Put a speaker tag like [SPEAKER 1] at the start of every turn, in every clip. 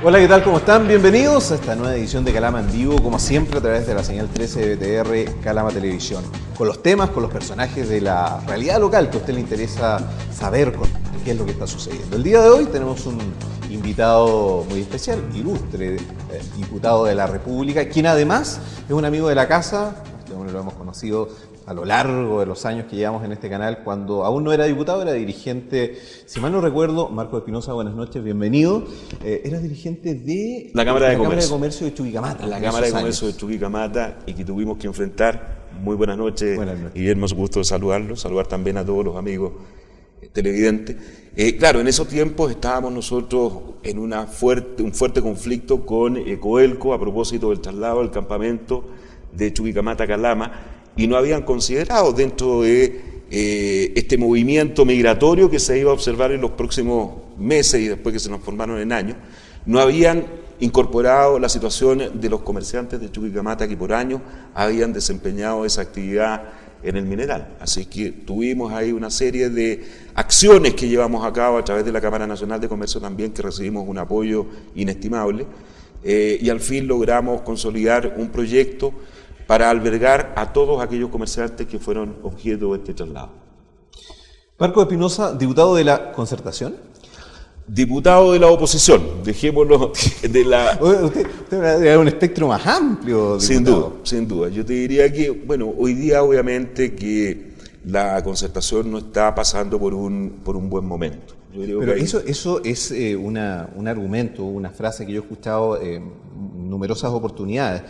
[SPEAKER 1] Hola, ¿qué tal? ¿Cómo están? Bienvenidos a esta nueva edición de Calama en Vivo, como siempre a través de la señal 13 de BTR Calama Televisión. Con los temas, con los personajes de la realidad local que a usted le interesa saber qué es lo que está sucediendo. El día de hoy tenemos un invitado muy especial, ilustre, diputado de la República, quien además es un amigo de la casa. Este hombre lo hemos conocido a lo largo de los años que llevamos en este canal, cuando aún no era diputado, era dirigente, si mal no recuerdo, Marco Espinosa, buenas noches, bienvenido. Era dirigente de
[SPEAKER 2] la Cámara de
[SPEAKER 1] Comercio de Chuquicamata.
[SPEAKER 2] La Cámara de Comercio de Chuquicamata, y que tuvimos que enfrentar. Muy buenas noches. Guillermo, es un gusto saludarlo, saludar también a todos los amigos televidentes. Claro, en esos tiempos estábamos nosotros en un fuerte conflicto con Coelco a propósito del traslado del campamento de Chuquicamata a Calama, y no habían considerado dentro de este movimiento migratorio que se iba a observar en los próximos meses y después que se nos formaron en años, no habían incorporado la situación de los comerciantes de Chuquicamata que por años habían desempeñado esa actividad en el mineral. Así que tuvimos ahí una serie de acciones que llevamos a cabo a través de la Cámara Nacional de Comercio también, que recibimos un apoyo inestimable, y al fin logramos consolidar un proyecto para albergar a todos aquellos comerciantes que fueron objeto de este traslado.
[SPEAKER 1] Marco Espinosa, diputado de la Concertación.
[SPEAKER 2] Diputado de la oposición, dejémoslo de la...
[SPEAKER 1] Usted es un espectro más amplio, diputado.
[SPEAKER 2] Sin duda. Yo te diría que, bueno, hoy día obviamente que la Concertación no está pasando por un buen momento.
[SPEAKER 1] Pero eso es un argumento, una frase que yo he escuchado en numerosas oportunidades.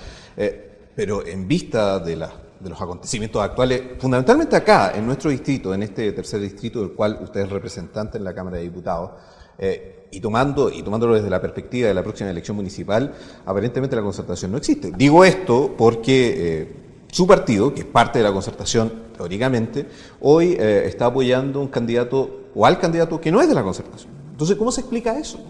[SPEAKER 1] Pero en vista de los acontecimientos actuales, fundamentalmente acá, en nuestro distrito, en este tercer distrito del cual usted es representante en la Cámara de Diputados, y tomándolo desde la perspectiva de la próxima elección municipal, aparentemente la Concertación no existe. Digo esto porque su partido, que es parte de la Concertación teóricamente, hoy está apoyando un candidato o al candidato que no es de la Concertación. Entonces, ¿cómo se explica eso?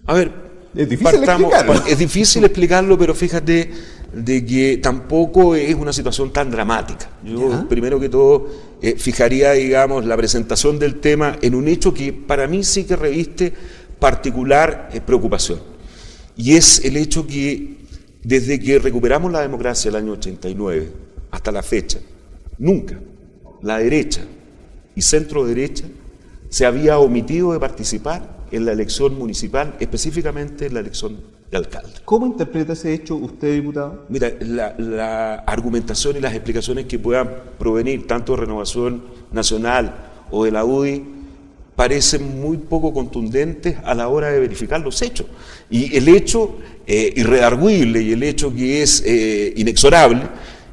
[SPEAKER 2] A ver,
[SPEAKER 1] es difícil explicarlo.
[SPEAKER 2] Es difícil explicarlo, pero fíjate de que tampoco es una situación tan dramática. Yo, primero que todo, fijaría, digamos, la presentación del tema en un hecho que para mí sí que reviste particular preocupación. Y es el hecho que desde que recuperamos la democracia el año 89 hasta la fecha, nunca la derecha y centro derecha se había omitido de participar en la elección municipal, específicamente en la elección de alcalde.
[SPEAKER 1] ¿Cómo interpreta ese hecho usted, diputado?
[SPEAKER 2] Mira, la argumentación y las explicaciones que puedan provenir tanto de Renovación Nacional o de la UDI parecen muy poco contundentes a la hora de verificar los hechos. Y el hecho irredarguible y el hecho que es inexorable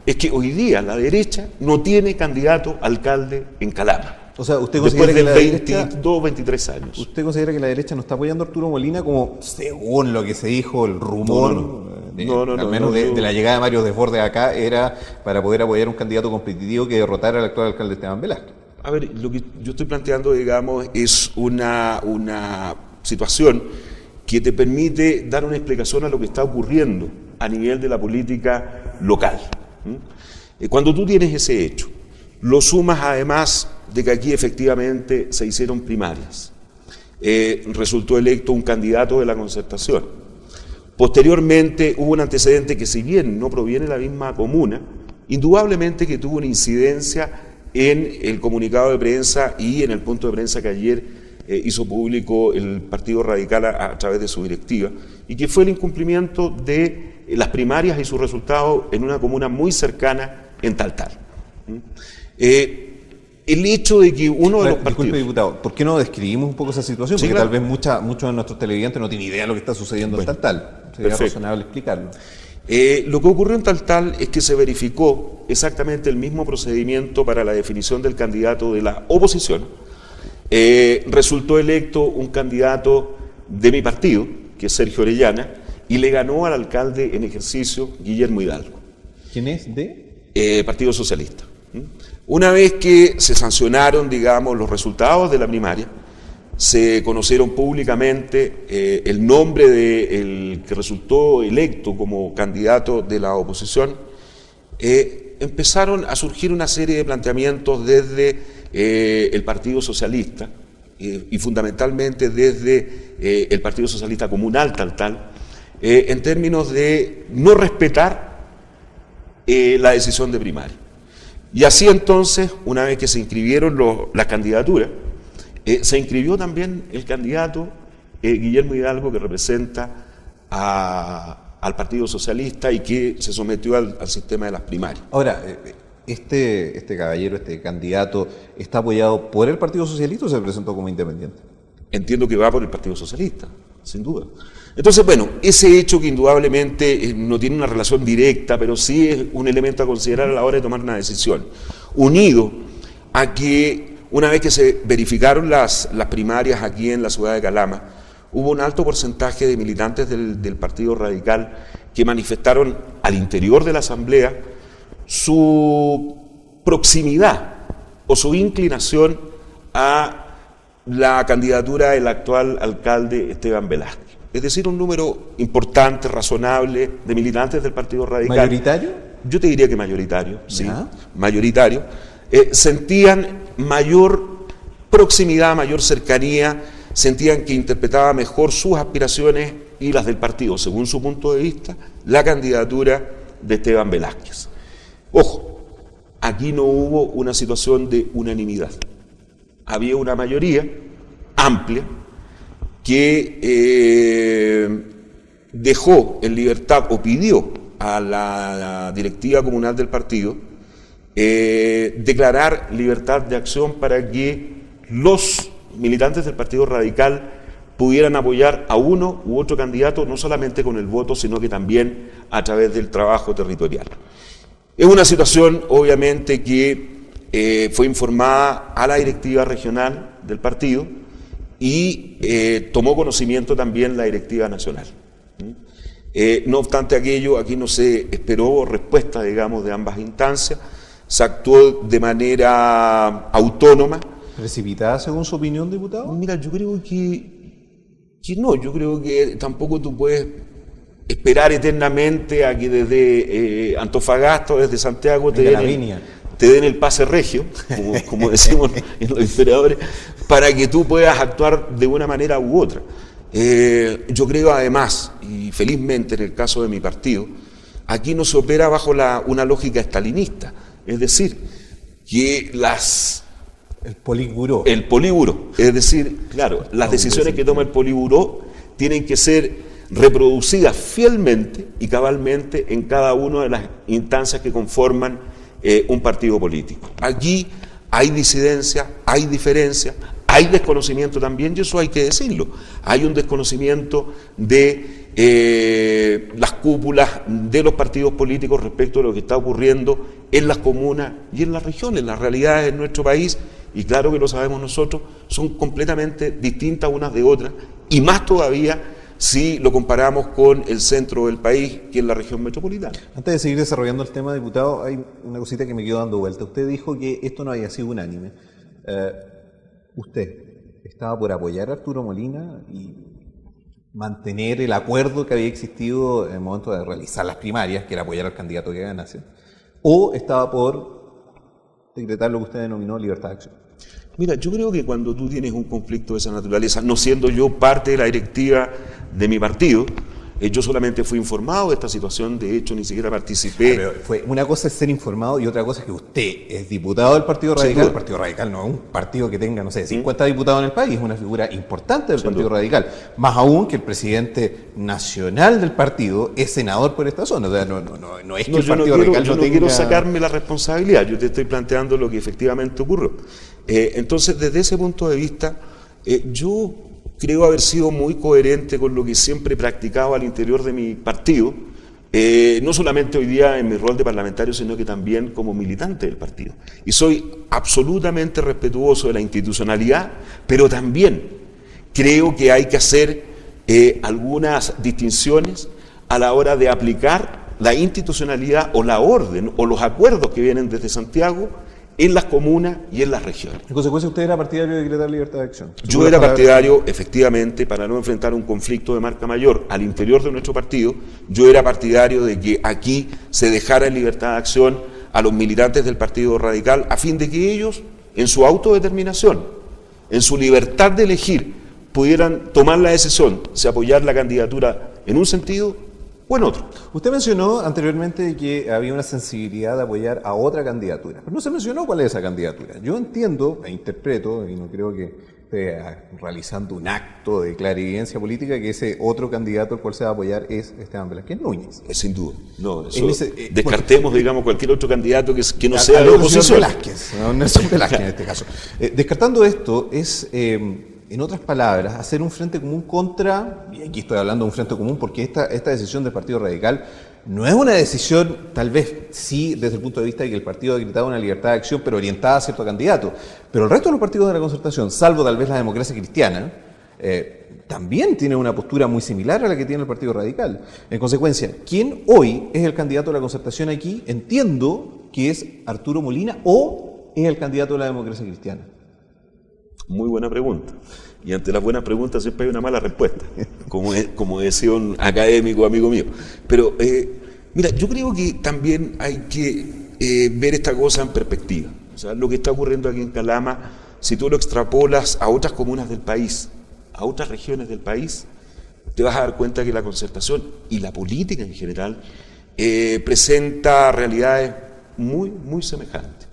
[SPEAKER 2] es que hoy día la derecha no tiene candidato a alcalde en Calama.
[SPEAKER 1] O sea, ¿usted considera que la derecha,
[SPEAKER 2] 22, 23 años.
[SPEAKER 1] ¿Usted considera que la derecha no está apoyando a Arturo Molina como, según lo que se dijo, el rumor, al menos de la llegada de Mario Desbordes acá, era para poder apoyar a un candidato competitivo que derrotara al actual alcalde Esteban Velasco?
[SPEAKER 2] A ver, lo que yo estoy planteando, digamos, es una situación que te permite dar una explicación a lo que está ocurriendo a nivel de la política local. Cuando tú tienes ese hecho, lo sumas además de que aquí efectivamente se hicieron primarias. Resultó electo un candidato de la Concertación. Posteriormente hubo un antecedente que, si bien no proviene de la misma comuna, indudablemente que tuvo una incidencia en el comunicado de prensa y en el punto de prensa que ayer hizo público el Partido Radical a través de su directiva, y que fue el incumplimiento de las primarias y sus resultados en una comuna muy cercana en Taltal. El hecho de que uno de los partidos...
[SPEAKER 1] Disculpe, diputado, ¿por qué no describimos un poco esa situación?
[SPEAKER 2] Sí,
[SPEAKER 1] porque
[SPEAKER 2] claro.
[SPEAKER 1] Tal vez muchos de nuestros televidentes no tienen idea de lo que está sucediendo en Taltal. Sería razonable explicarlo.
[SPEAKER 2] Lo que ocurrió en Taltal es que se verificó exactamente el mismo procedimiento para la definición del candidato de la oposición. Resultó electo un candidato de mi partido, que es Sergio Orellana, y le ganó al alcalde en ejercicio, Guillermo Hidalgo.
[SPEAKER 1] ¿Quién es de?
[SPEAKER 2] Partido Socialista. Una vez que se sancionaron, digamos, los resultados de la primaria, se conocieron públicamente el nombre del que resultó electo como candidato de la oposición, empezaron a surgir una serie de planteamientos desde el Partido Socialista y fundamentalmente desde el Partido Socialista Comunal en términos de no respetar la decisión de primaria. Y así entonces, una vez que se inscribieron las candidaturas, se inscribió también el candidato Guillermo Hidalgo, que representa al Partido Socialista y que se sometió al sistema de las primarias.
[SPEAKER 1] Ahora, este caballero, este candidato, ¿está apoyado por el Partido Socialista o se presentó como independiente?
[SPEAKER 2] Entiendo que va por el Partido Socialista, sin duda. Entonces, bueno, ese hecho que indudablemente no tiene una relación directa, pero sí es un elemento a considerar a la hora de tomar una decisión, unido a que una vez que se verificaron las primarias aquí en la ciudad de Calama, hubo un alto porcentaje de militantes del Partido Radical que manifestaron al interior de la Asamblea su proximidad o su inclinación a la candidatura del actual alcalde Esteban Velázquez. Es decir, un número importante, razonable, de militantes del Partido Radical.
[SPEAKER 1] ¿Mayoritario?
[SPEAKER 2] Yo te diría que mayoritario, sí, mayoritario. Sentían mayor proximidad, mayor cercanía, sentían que interpretaba mejor sus aspiraciones y las del partido, según su punto de vista, la candidatura de Esteban Velázquez. Ojo, aquí no hubo una situación de unanimidad. Había una mayoría amplia que dejó en libertad o pidió a la directiva comunal del partido declarar libertad de acción para que los militantes del Partido Radical pudieran apoyar a uno u otro candidato, no solamente con el voto, sino que también a través del trabajo territorial. Es una situación, obviamente, que fue informada a la directiva regional del partido y tomó conocimiento también la directiva nacional. No obstante aquello, aquí no se esperó respuesta, digamos, de ambas instancias, se actuó de manera autónoma.
[SPEAKER 1] ¿Precipitada según su opinión, diputado?
[SPEAKER 2] Mira, yo creo que no, yo creo que tampoco tú puedes esperar eternamente a que desde Antofagasta o desde Santiago te den el pase regio, como decimos en los historiadores, para que tú puedas actuar de una manera u otra. Yo creo además, y felizmente en el caso de mi partido, aquí no se opera bajo una lógica estalinista, es decir, que
[SPEAKER 1] el Politburó.
[SPEAKER 2] El Politburó, es decir, claro, las decisiones que toma el Politburó tienen que ser reproducidas fielmente y cabalmente en cada una de las instancias que conforman un partido político. Aquí hay disidencia, hay diferencia, hay desconocimiento también, y eso hay que decirlo. Hay un desconocimiento de las cúpulas de los partidos políticos respecto de lo que está ocurriendo en las comunas y en las regiones. Las realidades de nuestro país, y claro que lo sabemos nosotros, son completamente distintas unas de otras, y más todavía si lo comparamos con el centro del país, que es la región metropolitana.
[SPEAKER 1] Antes de seguir desarrollando el tema, diputado, hay una cosita que me quedó dando vuelta. Usted dijo que esto no había sido unánime. ¿Usted estaba por apoyar a Arturo Molina y mantener el acuerdo que había existido en el momento de realizar las primarias, que era apoyar al candidato que ganase? ¿O estaba por decretar lo que usted denominó libertad de acción?
[SPEAKER 2] Mira, yo creo que cuando tú tienes un conflicto de esa naturaleza, no siendo yo parte de la directiva de mi partido, yo solamente fui informado de esta situación, de hecho ni siquiera participé.
[SPEAKER 1] Pero una cosa es ser informado y otra cosa es que usted es diputado del Partido Radical. El Partido Radical no es un partido que tenga, no sé, 50 diputados en el país, es una figura importante del Partido Radical. Más aún que el presidente nacional del partido es senador por esta zona. O sea, no es que el Partido Radical
[SPEAKER 2] no quiero sacarme la responsabilidad, yo te estoy planteando lo que efectivamente ocurrió. Entonces, desde ese punto de vista, yo creo haber sido muy coherente con lo que siempre practicaba al interior de mi partido, no solamente hoy día en mi rol de parlamentario, sino que también como militante del partido. Y soy absolutamente respetuoso de la institucionalidad, pero también creo que hay que hacer algunas distinciones a la hora de aplicar la institucionalidad o la orden o los acuerdos que vienen desde Santiago en las comunas y en las regiones.
[SPEAKER 1] En consecuencia, ¿usted era partidario de decretar libertad de acción?
[SPEAKER 2] Yo era partidario, efectivamente, para no enfrentar un conflicto de marca mayor al interior de nuestro partido, yo era partidario de que aquí se dejara en libertad de acción a los militantes del Partido Radical a fin de que ellos, en su autodeterminación, en su libertad de elegir, pudieran tomar la decisión si apoyar la candidatura en un sentido o en otro.
[SPEAKER 1] Usted mencionó anteriormente que había una sensibilidad de apoyar a otra candidatura, pero no se mencionó cuál es esa candidatura. Yo entiendo e interpreto, y no creo que esté realizando un acto de clarividencia política, que ese otro candidato al cual se va a apoyar es Esteban Velázquez Núñez.
[SPEAKER 2] Sin duda. No, eso, descartemos, digamos, cualquier otro candidato que no sea de oposición.
[SPEAKER 1] Velázquez, no Nelson Velázquez en este caso. Descartando esto, es... en otras palabras, hacer un frente común contra, y aquí estoy hablando de un frente común porque esta decisión del Partido Radical no es una decisión, tal vez sí, desde el punto de vista de que el partido ha gritado una libertad de acción, pero orientada a cierto candidato. Pero el resto de los partidos de la Concertación, salvo tal vez la Democracia Cristiana, también tiene una postura muy similar a la que tiene el Partido Radical. En consecuencia, ¿quién hoy es el candidato de la Concertación aquí? Entiendo que es Arturo Molina o es el candidato de la Democracia Cristiana.
[SPEAKER 2] Muy buena pregunta. Y ante las buenas preguntas siempre hay una mala respuesta, como decía un académico amigo mío. Pero, mira, yo creo que también hay que ver esta cosa en perspectiva. O sea, lo que está ocurriendo aquí en Calama, si tú lo extrapolas a otras comunas del país, a otras regiones del país, te vas a dar cuenta que la Concertación y la política en general presenta realidades muy, muy semejantes.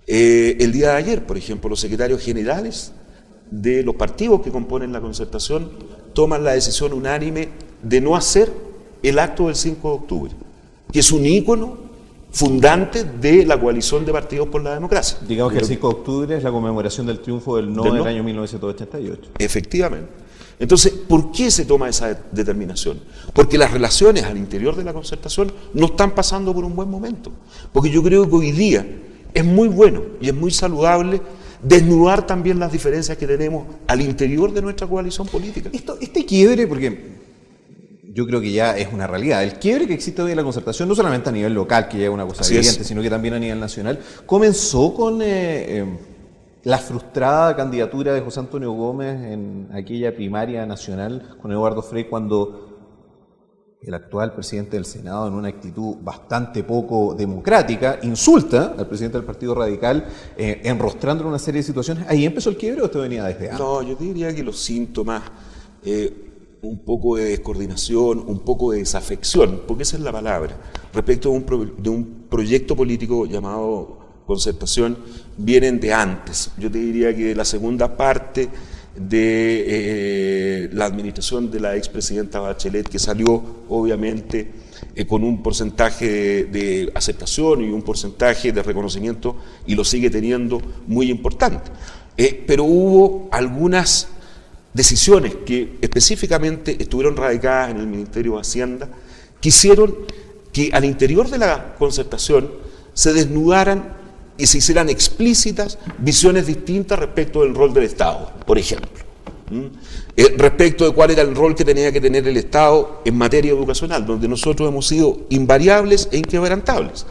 [SPEAKER 2] El día de ayer, por ejemplo, los secretarios generales de los partidos que componen la Concertación toman la decisión unánime de no hacer el acto del 5 de octubre, que es un ícono fundante de la coalición de partidos por la democracia.
[SPEAKER 1] Digamos que el 5 de octubre es la conmemoración del triunfo del no del año 1988.
[SPEAKER 2] Efectivamente. Entonces, ¿por qué se toma esa determinación? Porque las relaciones al interior de la Concertación no están pasando por un buen momento. Porque yo creo que hoy día es muy bueno y es muy saludable desnudar también las diferencias que tenemos al interior de nuestra coalición política.
[SPEAKER 1] Este quiebre, porque yo creo que ya es una realidad, el quiebre que existe hoy en la Concertación, no solamente a nivel local, que ya es una cosa evidente, sino que también a nivel nacional, comenzó con la frustrada candidatura de José Antonio Gómez en aquella primaria nacional con Eduardo Frei, cuando el actual presidente del Senado, en una actitud bastante poco democrática, insulta al presidente del Partido Radical, enrostrándole una serie de situaciones. ¿Ahí empezó el quiebre o esto venía desde antes?
[SPEAKER 2] No, yo diría que los síntomas, un poco de descoordinación, un poco de desafección, porque esa es la palabra, respecto de un proyecto político llamado Concertación, vienen de antes. Yo te diría que la segunda parte de la administración de la expresidenta Bachelet, que salió obviamente con un porcentaje de aceptación y un porcentaje de reconocimiento, y lo sigue teniendo, muy importante. Pero hubo algunas decisiones que específicamente estuvieron radicadas en el Ministerio de Hacienda, que hicieron que al interior de la Concertación se desnudaran y se hicieran explícitas visiones distintas respecto del rol del Estado, por ejemplo. Respecto de cuál era el rol que tenía que tener el Estado en materia educacional, donde nosotros hemos sido invariables e inquebrantables.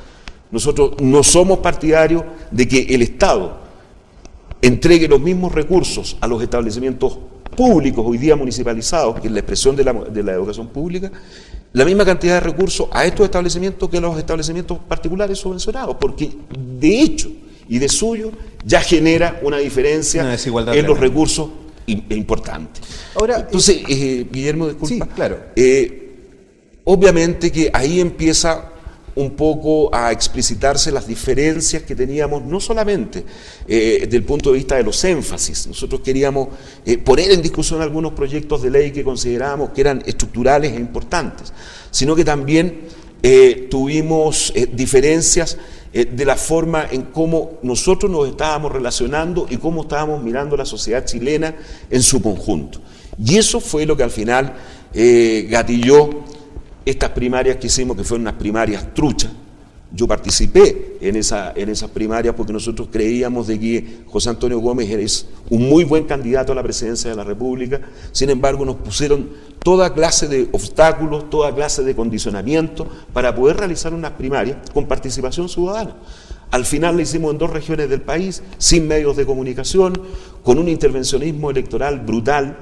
[SPEAKER 2] Nosotros no somos partidarios de que el Estado entregue los mismos recursos a los establecimientos públicos, hoy día municipalizados, que es la expresión de la educación pública, la misma cantidad de recursos a estos establecimientos que a los establecimientos particulares subvencionados, porque de hecho y de suyo ya genera una diferencia en los recursos importante.
[SPEAKER 1] Ahora,
[SPEAKER 2] entonces, Guillermo, disculpa.
[SPEAKER 1] Sí, claro.
[SPEAKER 2] Obviamente que ahí empieza un poco a explicitarse las diferencias que teníamos, no solamente desde el punto de vista de los énfasis. Nosotros queríamos poner en discusión algunos proyectos de ley que considerábamos que eran estructurales e importantes, sino que también tuvimos diferencias de la forma en cómo nosotros nos estábamos relacionando y cómo estábamos mirando la sociedad chilena en su conjunto. Y eso fue lo que al final gatilló estas primarias que hicimos, que fueron unas primarias truchas. Yo participé en esas primarias porque nosotros creíamos de que José Antonio Gómez es un muy buen candidato a la presidencia de la República. Sin embargo, nos pusieron toda clase de obstáculos, toda clase de condicionamientos para poder realizar unas primarias con participación ciudadana. Al final la hicimos en 2 regiones del país, sin medios de comunicación, con un intervencionismo electoral brutal.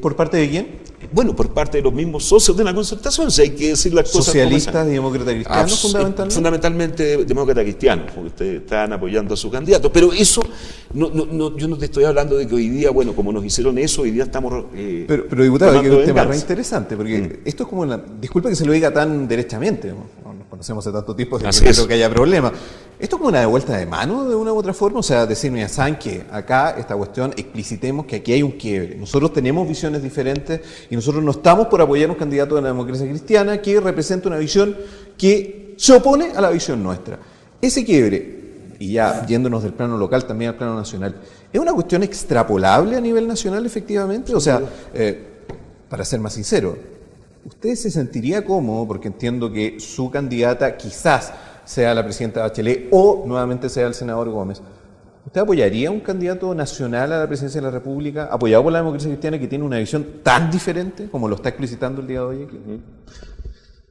[SPEAKER 1] ¿Por parte de quién?
[SPEAKER 2] bueno, por parte de los mismos socios de la concertación, si hay que decir las cosas.
[SPEAKER 1] ¿Socialistas y demócratas cristianos fundamentalmente?
[SPEAKER 2] Fundamentalmente demócratas cristianos, porque ustedes están apoyando a su candidato. Pero eso, yo no te estoy hablando de que hoy día, bueno, como nos hicieron eso, hoy día estamos...
[SPEAKER 1] pero diputado, que es un tema re interesante, porque esto es como disculpe que se lo diga tan derechamente, no nos conocemos hace tanto tiempo, así que no creo que haya problema. ¿Esto es como una devuelta de mano de una u otra forma? O sea, decir, mira, saben que acá esta cuestión, explicitemos que aquí hay un quiebre. Nosotros tenemos visiones diferentes y nosotros no estamos por apoyar a un candidato de la democracia cristiana que representa una visión que se opone a la visión nuestra. Ese quiebre, y ya yéndonos del plano local también al plano nacional, ¿es una cuestión extrapolable a nivel nacional efectivamente? O sea, para ser más sincero, ¿usted se sentiría cómodo, porque entiendo que su candidata quizás sea la presidenta Bachelet o nuevamente sea el senador Gómez, ¿usted apoyaría a un candidato nacional a la presidencia de la República, apoyado por la democracia cristiana, que tiene una visión tan diferente como lo está explicitando el día de hoy aquí?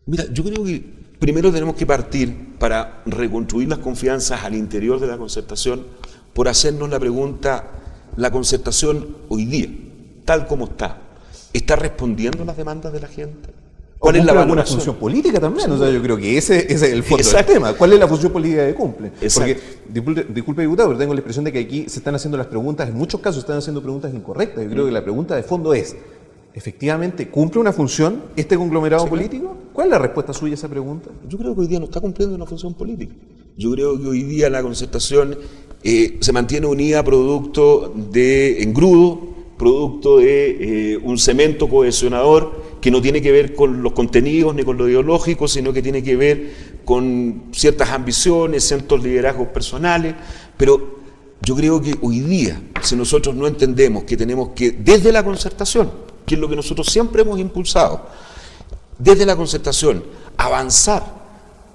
[SPEAKER 2] Mira, yo creo que primero tenemos que partir para reconstruir las confianzas al interior de la concertación por hacernos la pregunta, ¿la concertación hoy día, tal como está respondiendo a las demandas de la gente?
[SPEAKER 1] ¿Cuál es la función política también? Sí. O sea, yo creo que ese es el fondo del tema. ¿Cuál es la función política que cumple? Porque, disculpe diputado, pero tengo la impresión de que aquí se están haciendo las preguntas, en muchos casos están haciendo preguntas incorrectas. Yo creo que la pregunta de fondo es, ¿efectivamente cumple una función este conglomerado político? ¿Cuál es la respuesta suya a esa pregunta?
[SPEAKER 2] Yo creo que hoy día no está cumpliendo una función política. Yo creo que hoy día la concertación se mantiene unida producto de engrudo, producto de un cemento cohesionador que no tiene que ver con los contenidos ni con lo ideológico, sino que tiene que ver con ciertas ambiciones, ciertos liderazgos personales. Pero yo creo que hoy día, si nosotros no entendemos que tenemos que, desde la concertación, que es lo que nosotros siempre hemos impulsado, desde la concertación, avanzar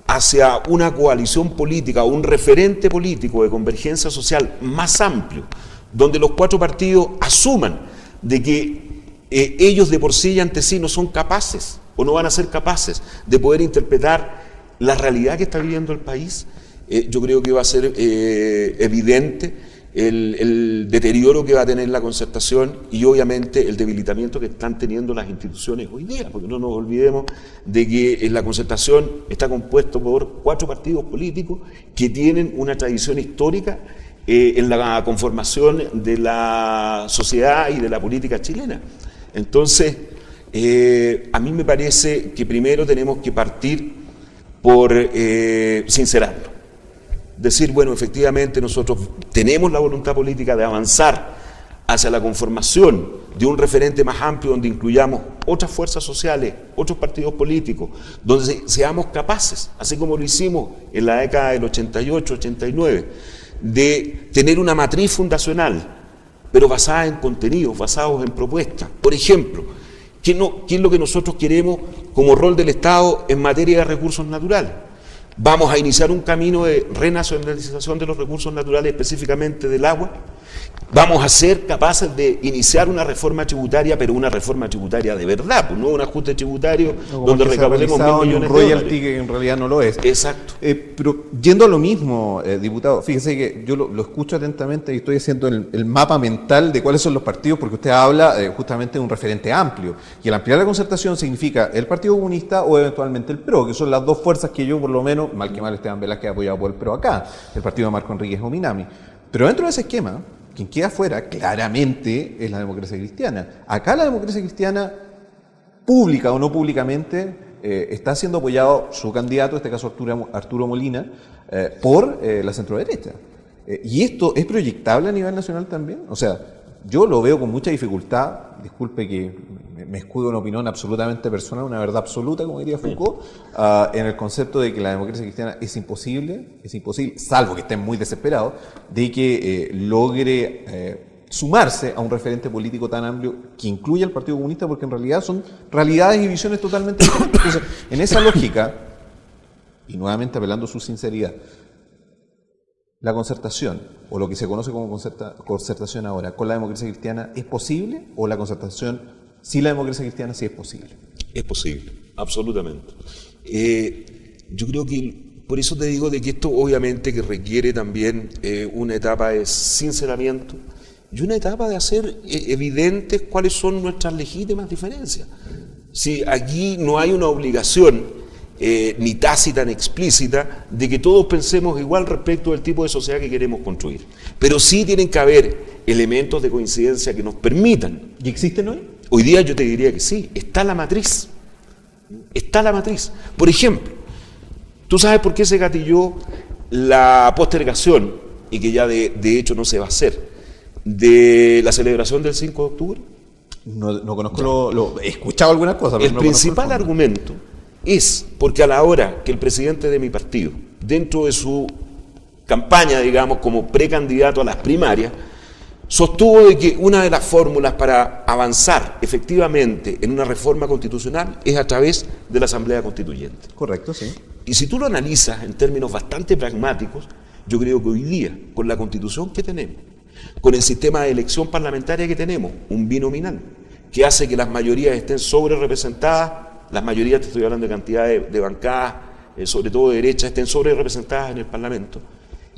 [SPEAKER 2] hacia una coalición política, un referente político de convergencia social más amplio, donde los cuatro partidos asuman de que ellos de por sí y ante sí no son capaces o no van a ser capaces de poder interpretar la realidad que está viviendo el país, yo creo que va a ser evidente el deterioro que va a tener la concertación y obviamente el debilitamiento que están teniendo las instituciones hoy día, porque no nos olvidemos de que la concertación está compuesto por cuatro partidos políticos que tienen una tradición histórica en la conformación de la sociedad y de la política chilena. Entonces, a mí me parece que primero tenemos que partir por sincerarlo. Decir, bueno, efectivamente nosotros tenemos la voluntad política de avanzar hacia la conformación de un referente más amplio donde incluyamos otras fuerzas sociales, otros partidos políticos, donde seamos capaces, así como lo hicimos en la década del 88, 89, de tener una matriz fundacional, pero basada en contenidos, basados en propuestas. Por ejemplo, ¿qué es lo que nosotros queremos como rol del Estado en materia de recursos naturales? Vamos a iniciar un camino de renacionalización de los recursos naturales, específicamente del agua. Vamos a ser capaces de iniciar una reforma tributaria, pero una reforma tributaria de verdad, pues no un ajuste tributario donde recaudemos 1.000 millones de dólares.
[SPEAKER 1] Que en realidad no lo es.
[SPEAKER 2] Exacto.
[SPEAKER 1] Pero yendo a lo mismo, diputado, fíjese que yo lo escucho atentamente y estoy haciendo el mapa mental de cuáles son los partidos, porque usted habla justamente de un referente amplio. Y el ampliar la concertación significa el Partido Comunista o eventualmente el PRO, que son las dos fuerzas que yo, por lo menos, mal que mal, Esteban Velázquez ha apoyado por el PRO acá, el partido de Marco Enríquez Ominami. Pero dentro de ese esquema, quien queda fuera claramente es la democracia cristiana. Acá la democracia cristiana, pública o no públicamente, está siendo apoyado su candidato, en este caso Arturo Molina, por la centroderecha. ¿Y esto es proyectable a nivel nacional también? O sea, yo lo veo con mucha dificultad, disculpe que me escudo en una opinión absolutamente personal, una verdad absoluta, como diría Foucault, en el concepto de que la democracia cristiana es imposible, salvo que estén muy desesperados, de que logre sumarse a un referente político tan amplio que incluya al Partido Comunista, porque en realidad son realidades y visiones totalmente diferentes. Entonces, en esa lógica, y nuevamente apelando a su sinceridad, ¿la concertación, o lo que se conoce como concertación ahora, con la democracia cristiana, es posible? ¿O la concertación sin la democracia cristiana sí es posible?
[SPEAKER 2] Es posible, absolutamente. Yo creo que, por eso te digo de que esto obviamente que requiere también una etapa de sinceramiento, y una etapa de hacer evidentes cuáles son nuestras legítimas diferencias. Si aquí no hay una obligación ni tácita ni explícita de que todos pensemos igual respecto del tipo de sociedad que queremos construir, pero sí tienen que haber elementos de coincidencia que nos permitan.
[SPEAKER 1] ¿Y existen hoy?
[SPEAKER 2] Hoy día yo te diría que sí, está la matriz. Está la matriz. Por ejemplo, ¿tú sabes por qué se gatilló la postergación, y que ya de hecho no se va a hacer, de la celebración del 5 de octubre?
[SPEAKER 1] No conozco, he escuchado algunas cosas. Pero
[SPEAKER 2] el principal argumento es porque a la hora que el presidente de mi partido, dentro de su campaña, digamos, como precandidato a las primarias, sostuvo de que una de las fórmulas para avanzar efectivamente en una reforma constitucional es a través de la Asamblea Constituyente.
[SPEAKER 1] Correcto, sí.
[SPEAKER 2] Y si tú lo analizas en términos bastante pragmáticos, yo creo que hoy día, con la Constitución que tenemos, con el sistema de elección parlamentaria que tenemos, un binominal, que hace que las mayorías estén sobre representadas, las mayorías, te estoy hablando de cantidad de bancadas, sobre todo de derecha, estén sobre representadas en el Parlamento,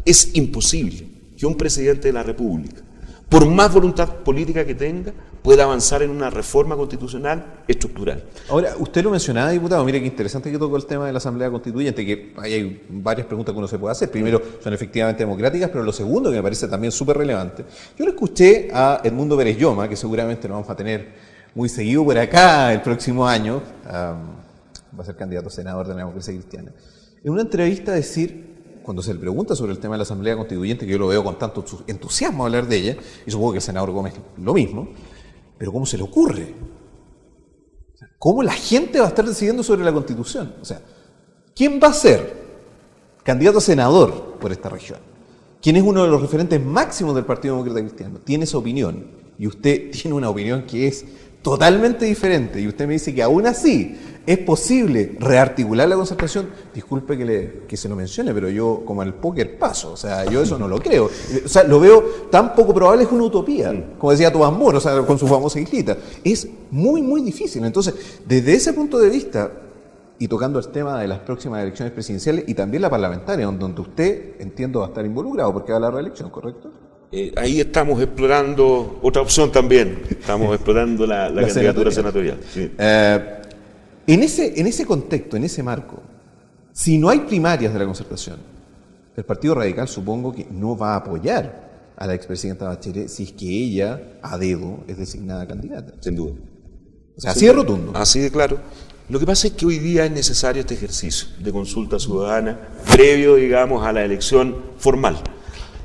[SPEAKER 2] es imposible que un presidente de la República, por más voluntad política que tenga, pueda avanzar en una reforma constitucional estructural.
[SPEAKER 1] Ahora, usted lo mencionaba, diputado, mire qué interesante que tocó el tema de la Asamblea Constituyente, que hay varias preguntas que uno se puede hacer. Primero, son efectivamente democráticas, pero lo segundo, que me parece también súper relevante, yo le escuché a Edmundo Pérez Lloma, que seguramente nos vamos a tener muy seguido por acá el próximo año, va a ser candidato a senador de la Democracia Cristiana, en una entrevista decir, cuando se le pregunta sobre el tema de la Asamblea Constituyente, que yo lo veo con tanto entusiasmo hablar de ella, y supongo que el senador Gómez lo mismo, pero ¿cómo se le ocurre? O sea, ¿cómo la gente va a estar decidiendo sobre la Constitución? O sea, ¿quién va a ser candidato a senador por esta región? ¿Quién es uno de los referentes máximos del Partido Demócrata Cristiano? Tiene esa opinión, y usted tiene una opinión que es totalmente diferente, y usted me dice que aún así es posible rearticular la concertación. Disculpe que se lo mencione, pero yo, como en el póker, paso. O sea, yo eso no lo creo. O sea, lo veo tan poco probable, es una utopía. Como decía Tomás Moro, o sea, con su famosa islita. Es muy, muy difícil. Entonces, desde ese punto de vista, y tocando el tema de las próximas elecciones presidenciales y también la parlamentaria, donde usted, entiendo, va a estar involucrado porque va a la reelección, ¿correcto?
[SPEAKER 2] Ahí estamos explorando otra opción también. Estamos explorando la candidatura senatorial. Sí.
[SPEAKER 1] En ese contexto, en ese marco, si no hay primarias de la concertación, el Partido Radical supongo que no va a apoyar a la expresidenta Bachelet si es que ella, a dedo, es designada candidata.
[SPEAKER 2] Sin duda.
[SPEAKER 1] O sea, así de rotundo.
[SPEAKER 2] Así de claro. Lo que pasa es que hoy día es necesario este ejercicio de consulta ciudadana previo, digamos, a la elección formal.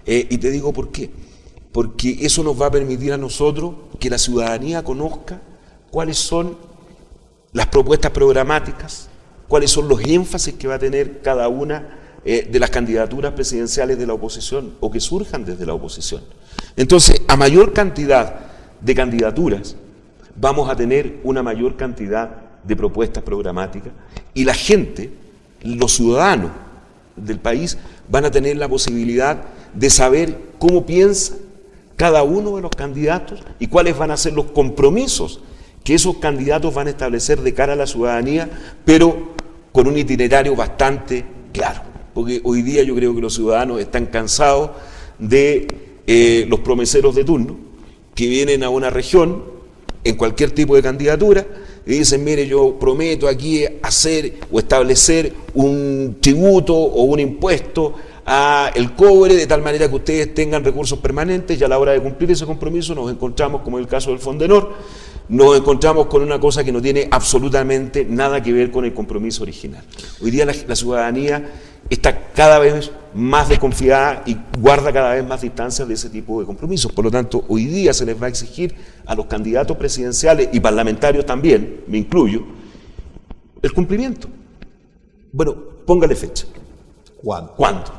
[SPEAKER 2] Y te digo por qué. Porque eso nos va a permitir a nosotros que la ciudadanía conozca cuáles son las propuestas programáticas, cuáles son los énfasis que va a tener cada una de las candidaturas presidenciales de la oposición o que surjan desde la oposición. Entonces, a mayor cantidad de candidaturas, vamos a tener una mayor cantidad de propuestas programáticas y la gente, los ciudadanos del país, van a tener la posibilidad de saber cómo piensa cada uno de los candidatos y cuáles van a ser los compromisos que esos candidatos van a establecer de cara a la ciudadanía, pero con un itinerario bastante claro. Porque hoy día yo creo que los ciudadanos están cansados de los promeseros de turno que vienen a una región en cualquier tipo de candidatura y dicen, mire, yo prometo aquí hacer o establecer un tributo o un impuesto a el cobre de tal manera que ustedes tengan recursos permanentes, y a la hora de cumplir ese compromiso nos encontramos, como en el caso del Fondenor, nos encontramos con una cosa que no tiene absolutamente nada que ver con el compromiso original. Hoy día la ciudadanía está cada vez más desconfiada y guarda cada vez más distancias de ese tipo de compromisos. Por lo tanto, hoy día se les va a exigir a los candidatos presidenciales y parlamentarios también, me incluyo, el cumplimiento. Bueno, póngale fecha. ¿Cuándo?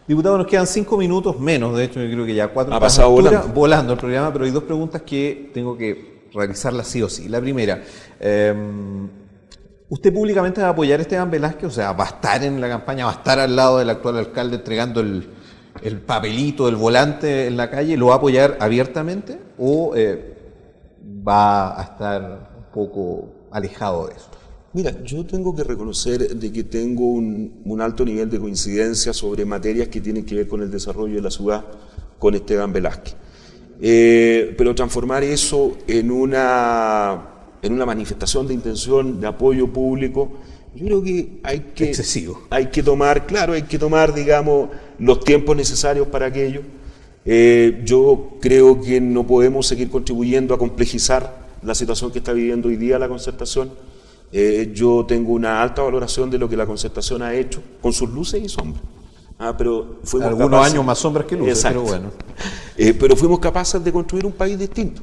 [SPEAKER 1] Diputado, nos quedan 5 minutos menos, de hecho yo creo que ya 4.
[SPEAKER 2] Ha pasado
[SPEAKER 1] volando el programa, pero hay 2 preguntas que tengo que realizarlas sí o sí. La primera, ¿usted públicamente va a apoyar a Esteban Velázquez? O sea, ¿va a estar en la campaña, va a estar al lado del actual alcalde entregando el papelito, el volante en la calle? ¿Lo va a apoyar abiertamente o va a estar un poco alejado de eso?
[SPEAKER 2] Mira, yo tengo que reconocer de que tengo un alto nivel de coincidencia sobre materias que tienen que ver con el desarrollo de la ciudad con Esteban Velázquez. pero transformar eso en una manifestación de intención, de apoyo público, yo creo que
[SPEAKER 1] excesivo.
[SPEAKER 2] Hay que tomar, digamos, los tiempos necesarios para aquello. Yo creo que no podemos seguir contribuyendo a complejizar la situación que está viviendo hoy día la concertación. Yo tengo una alta valoración de lo que la concertación ha hecho, con sus luces y sombras. Pero fuimos
[SPEAKER 1] algunos capaces, años más sombras que luces,
[SPEAKER 2] exacto,
[SPEAKER 1] pero bueno.
[SPEAKER 2] Pero fuimos capaces de construir un país distinto.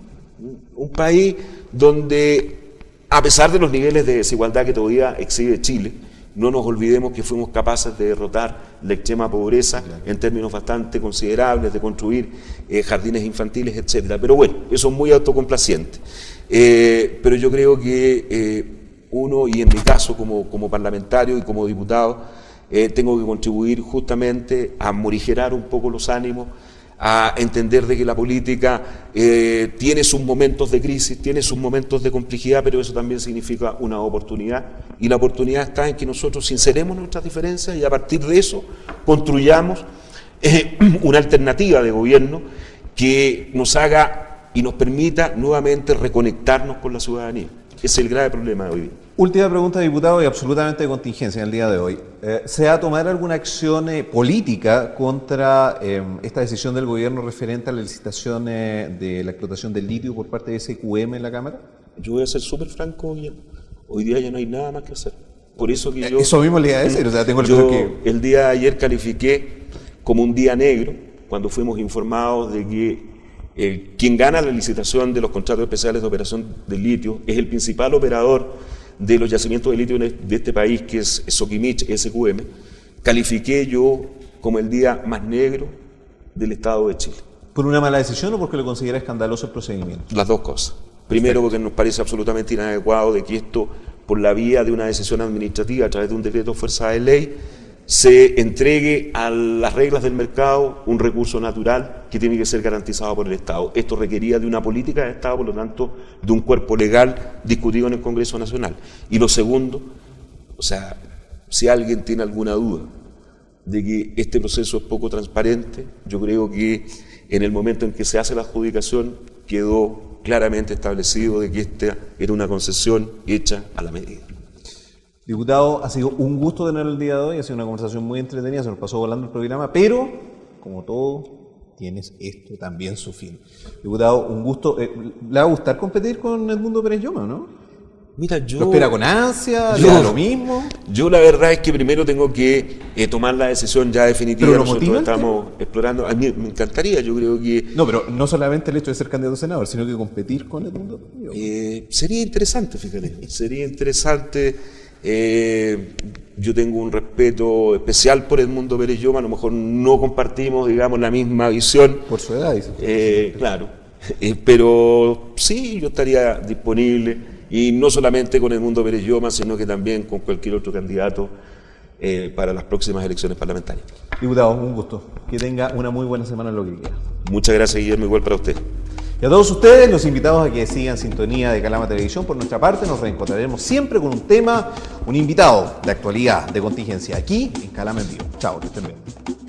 [SPEAKER 2] Un país donde, a pesar de los niveles de desigualdad que todavía exhibe Chile, no nos olvidemos que fuimos capaces de derrotar la extrema pobreza en términos bastante considerables, de construir jardines infantiles, etcétera. Pero bueno, eso es muy autocomplaciente. Pero yo creo que uno, y en mi caso como parlamentario y como diputado, tengo que contribuir justamente a morigerar un poco los ánimos, a entender de que la política tiene sus momentos de crisis, tiene sus momentos de complejidad, pero eso también significa una oportunidad, y la oportunidad está en que nosotros sinceremos nuestras diferencias y a partir de eso construyamos una alternativa de gobierno que nos haga y nos permita nuevamente reconectarnos con la ciudadanía. Ese es el grave problema de hoy día.
[SPEAKER 1] Última pregunta, diputado, y absolutamente de contingencia en el día de hoy. ¿Se va a tomar alguna acción política contra esta decisión del gobierno referente a la licitación de la explotación del litio por parte de SQM en la Cámara?
[SPEAKER 2] Yo voy a ser súper franco, hoy día ya no hay nada más que hacer. Por eso que yo...
[SPEAKER 1] Eso mismo le iba a decir, o sea, tengo
[SPEAKER 2] el día de ayer califiqué como un día negro, cuando fuimos informados de que quien gana la licitación de los contratos especiales de operación del litio es el principal operador de los yacimientos de litio de este país, que es Soquimich SQM. Califiqué yo como el día más negro del Estado de Chile.
[SPEAKER 1] ¿Por una mala decisión o porque lo considera escandaloso el procedimiento?
[SPEAKER 2] Las dos cosas. Primero, porque nos parece absolutamente inadecuado de que esto, por la vía de una decisión administrativa, a través de un decreto fuerza de ley, se entregue a las reglas del mercado un recurso natural que tiene que ser garantizado por el Estado. Esto requería de una política de Estado, por lo tanto, de un cuerpo legal discutido en el Congreso Nacional. Y lo segundo, o sea, si alguien tiene alguna duda de que este proceso es poco transparente, yo creo que en el momento en que se hace la adjudicación quedó claramente establecido de que esta era una concesión hecha a la medida.
[SPEAKER 1] Diputado, ha sido un gusto tenerlo el día de hoy, ha sido una conversación muy entretenida, se nos pasó volando el programa, pero, como todo, tienes esto también su fin. Diputado, un gusto. ¿Le va a gustar competir con Edmundo Pérez Lloma, no?
[SPEAKER 2] Mira, yo...
[SPEAKER 1] ¿Lo espera con ansia? ¿Le da lo mismo?
[SPEAKER 2] Yo la verdad es que primero tengo que tomar la decisión ya definitiva.
[SPEAKER 1] ¿Pero lo
[SPEAKER 2] nosotros
[SPEAKER 1] motiva
[SPEAKER 2] estamos explorando. A mí me encantaría, yo creo que...
[SPEAKER 1] No, pero no solamente el hecho de ser candidato a senador, sino que competir con Edmundo Pérez Lloma.
[SPEAKER 2] Sería interesante, fíjate. Sería interesante... yo tengo un respeto especial por Edmundo Pérez Lloma, a lo mejor no compartimos, digamos, la misma visión.
[SPEAKER 1] Por su edad, dice.
[SPEAKER 2] Claro, pero sí, yo estaría disponible, y no solamente con Edmundo Pérez Lloma, sino que también con cualquier otro candidato para las próximas elecciones parlamentarias.
[SPEAKER 1] Diputado, un gusto. Que tenga una muy buena semana en lo que queda.
[SPEAKER 2] Muchas gracias, Guillermo, igual para usted.
[SPEAKER 1] Y a todos ustedes los invitamos a que sigan sintonía de Calama Televisión. Por nuestra parte nos reencontraremos siempre con un tema, un invitado de actualidad, de contingencia, aquí en Calama en Vivo. Chao, que estén bien.